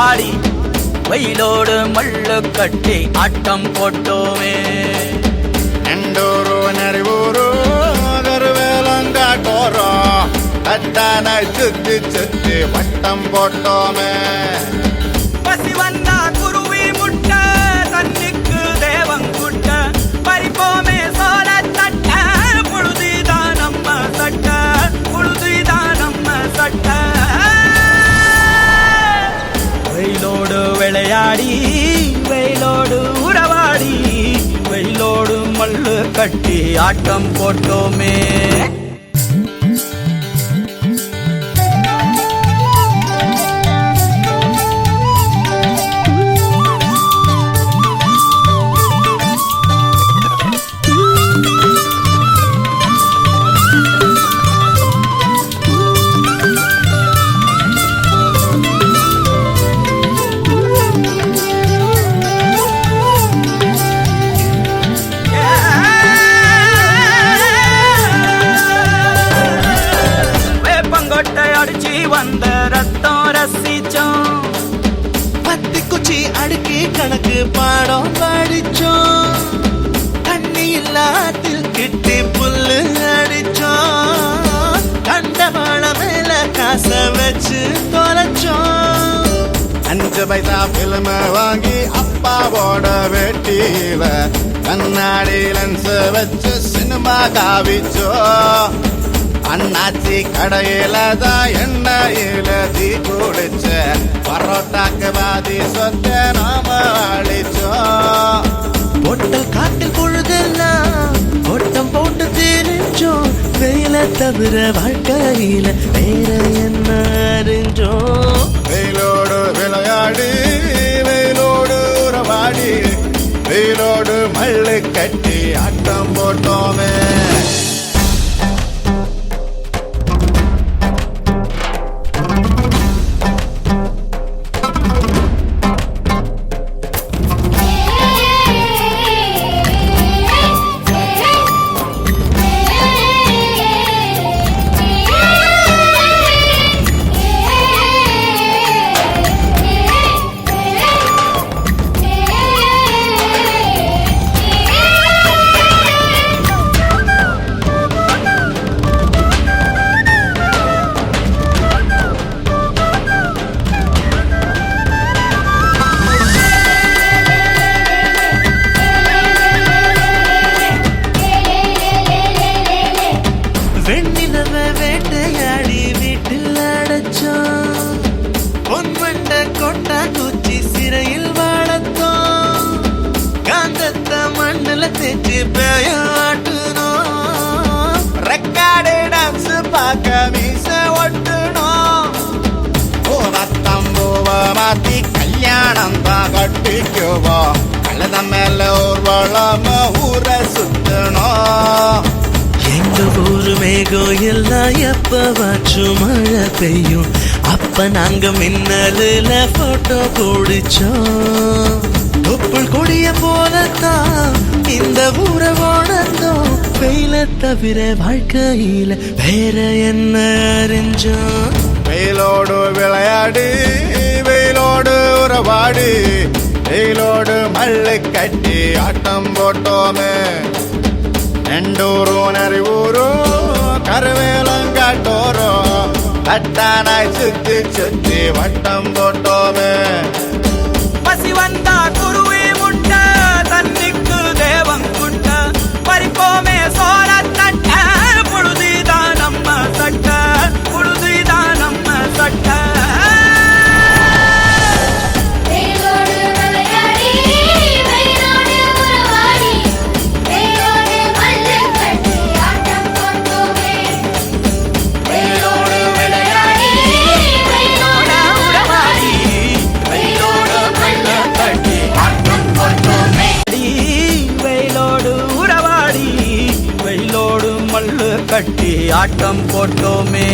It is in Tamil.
உறவாடி வெயிலோடு மல்லு கட்டி ஆட்டம் போட்டோமே. எண்டூரு நரிவூரு கருவேலங்காட்டோரோ தட்டான சுத்தி சுத்தி வட்டம் போட்டோமே. பசி வந்தா குருவி முட்ட தண்ணிக்கு தேவங்குட்ட பறிப்போமே சோழ தட்ட புழுதிதான் நம்ம சட்ட புழுதிதான் நம்ம சட்ட. வெயிலோடு விளையாடி வெயிலோடு உறவாடி வெயிலோடு மல்லு கட்டி ஆட்டம் போட்டோமே. வந்த ரத்தம் ரசிச்சோம் பத்து குச்சி அடுக்கி கணக்கு பாடம் படிச்சோம். தண்ணி இல்லாத்தில் கிட்டி புல்லு அடிச்சோம். கண்டவாள மேல காச வச்சு தொலைச்சோம். 5 பைசா பிலிம வாங்கி அப்பாவோட வெட்டியில கண்ணாடி லென்ஸ் வச்சு சினிமா காவிச்சோம். அண்ணாச்சி கடையில தான் எண்ணெயில தீ குடிச்ச பரோட்டாக்கு பாதி சொத்த நாம அழிச்சோம். பொட்டல் காட்டில் பொழுதெல்லாம் ஓட்டம் போட்டு தெரிஞ்சோம். வெயில தவிர வாழ்க்கையில வேற என்ன அறிஞ்சோம். வெயிலோடு விளையாடி வெயிலோடு உறவாடி வெயிலோடு மல்லு கட்டி ஆட்டம் போட்டோமே. வேட்டையாடி வீட்டில் அடைச்சோம். பொன்வண்ட கொட்டா குச்சி சிறையில் வாழத்தோம். காந்தத்த மண்ணில் தேய்ச்சி பேயாட்டுனோம். ரெக்கார்டு டான்ஸ் பார்க்க மீச ஒட்டுனோம். பூவத்தம்பூவ மாத்தி கல்யாணம் தான் கட்டிக்குவோம். கழுத மேல ஊர்வலம் ஊரை சுத்தணும். எங்க ஊரு மேகம் எல்லாம் எப்பவாச்சும் மழை பெய்யும். அப்ப நாங்க மின்னலுல போட்டோ பிடிச்சோம். தொப்புள் கொடிய போலத்தான் இந்த ஊரை ஓடத்தோம். வெயில தவிர வாழ்க்கையில வேற என்ன அறிஞ்சோம். வெயிலோடு விளையாடி வெயிலோடு உறவாடி வெயிலோடு மல்லு கட்டி ஆட்டம் போட்டோமே. எண்டூரு நரிவூரு கருவேலங்காட்டோரோ தட்டானாய் சுத்தி சுத்தி வட்டம் போட்டோமே. பசி வந்தா குருவி முட்ட தண்ணிக்கு தேவங்குட்ட பறிப்போமே சோழ தட்ட புழுதிதான் நம்ம சட்ட புழுதிதான் நம்ம சட்ட. கட்டி ஆட்டம் போட்டோமே.